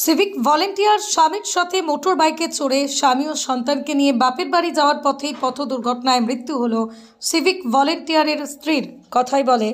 Civic volunteer স্বামীর সাথে motor বাইকে চড়ে স্বামী ও সন্তানকে নিয়ে বাপের বাড়ি যাওয়ার পথেই পথ দুর্ঘটনায় মৃত্যু হলো সিভিক ভলেন্টিয়ারের স্ত্রীর। কথাই বলে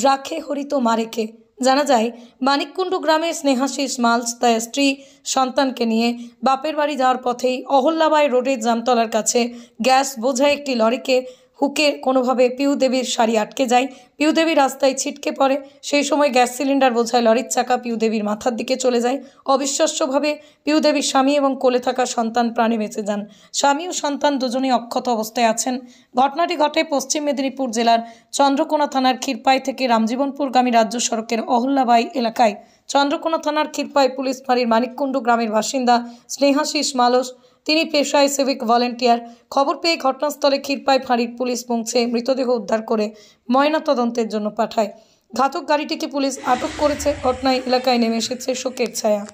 রাখে হরিত মারেকে। জানা যায় মানিককুণ্ডু গ্রামে স্নেহাশিস মালস তার স্ত্রী সন্তানকে নিয়ে বাপের বাড়ি যাওয়ার পথেই অহল্যাবাই রোডের জামতলার কাছে গ্যাস বোঝাই একটি লরিকে হুকে কোনোভাবে পিউদেবীর সারি আটকে যায়। পিউদেবী রাস্তায় ছিটকে পড়ে। সেই সময় গ্যাস সিলিন্ডার বোঝায় লরির চাকা পিউদেবীর মাথার দিকে চলে যায়। অবিশ্বাস্যভাবে পিউদেবীর স্বামী এবং কোলে থাকা সন্তান প্রাণে বেঁচে যান। স্বামী ও সন্তান দুজনেই অক্ষত অবস্থায় আছেন। ঘটনাটি ঘটে পশ্চিম মেদিনীপুর জেলার চন্দ্রকোনা থানার ক্ষীরপাই থেকে রামজীবনপুরগামী রাজ্য সড়কের অহল্যাবাই এলাকায়। চন্দ্রকোনা থানার ক্ষীরপাই পুলিশ ফাঁড়ির মানিককুণ্ডু গ্রামের বাসিন্দা স্নেহাশিস মালস। তিনি পেশায় সিভিক ভলেন্টিয়ার। খবর পেয়ে ঘটনাস্থলে ক্ষীরপাই ফাঁড়ির পুলিশ পৌঁছে মৃতদেহ উদ্ধার করে ময়নাতদন্তের জন্য পাঠায়। ঘাতক গাড়িটিকে পুলিশ আটক করেছে। ঘটনায় এলাকায় নেমে এসেছে শোকের ছায়া।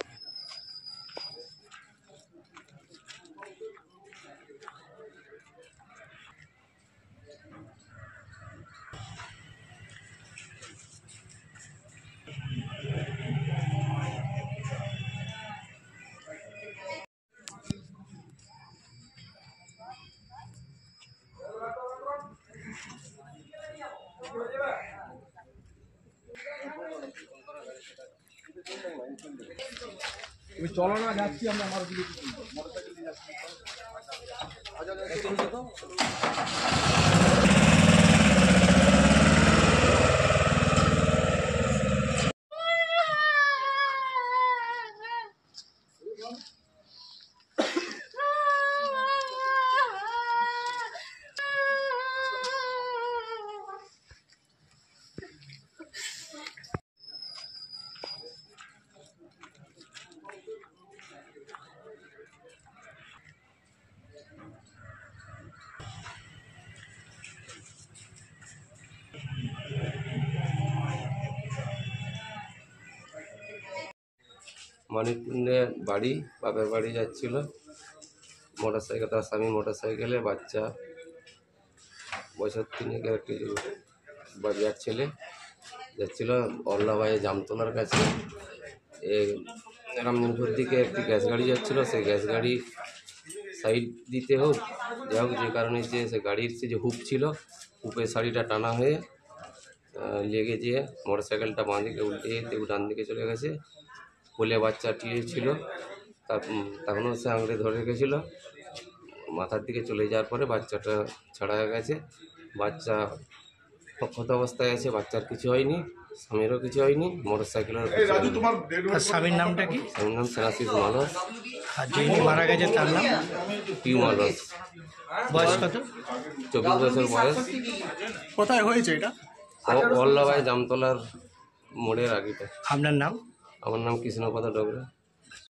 চলো না, যাচ্ছি আমরা। আমার মোটরসাইকেল দিয়ে যাচ্ছি। মানিককুণ্ডে বাড়ি, বাপের বাড়ি যাচ্ছিল মোটরসাইকেল, তার স্বামী মোটরসাইকেলে, বাচ্চা বছর 3-এর একটি বাচ্চার ছেলে যাচ্ছিল অহল্যাবাই জামতলার কাছে। রামজীবনপুর দিকে একটি গ্যাস গাড়ি যাচ্ছিল। সেই গ্যাস গাড়ি সাইড দিতে হোক যাই হোক, যে কারণে যে সে গাড়ির যে হুপ ছিল, হুপের শাড়িটা টানা হয়ে লেগে যেয়ে মোটরসাইকেলটা বাঁ দিকে উল্টে যেতে ডান দিকে চলে গেছে। কোলে বাচ্চাটি ছিল, তখনও সে আঙুলে ধরে রেখেছিল। মাথার দিকে চলে যাওয়ার পরে বাচ্চাটা ছাড়া হয়ে গেছে। বাচ্চা অক্ষত অবস্থায় আছে, বাচ্চার কিছু হয়নি, স্বামীরও কিছু হয়নি। মোটরসাইকেলের স্বামীর নামটা কি? স্বামীর নাম স্নেহাশিস মালস। আর যিনি মারা গেছে তার নাম পিউ মালস। বয়স কত? 24 বছর বয়স। কোথায় হয়েছে এটা? অহল্যাবাই জামতলার মোড়ের আগেটা। আপনার নাম? আমার নাম কৃষ্ণপদ ডোগরা।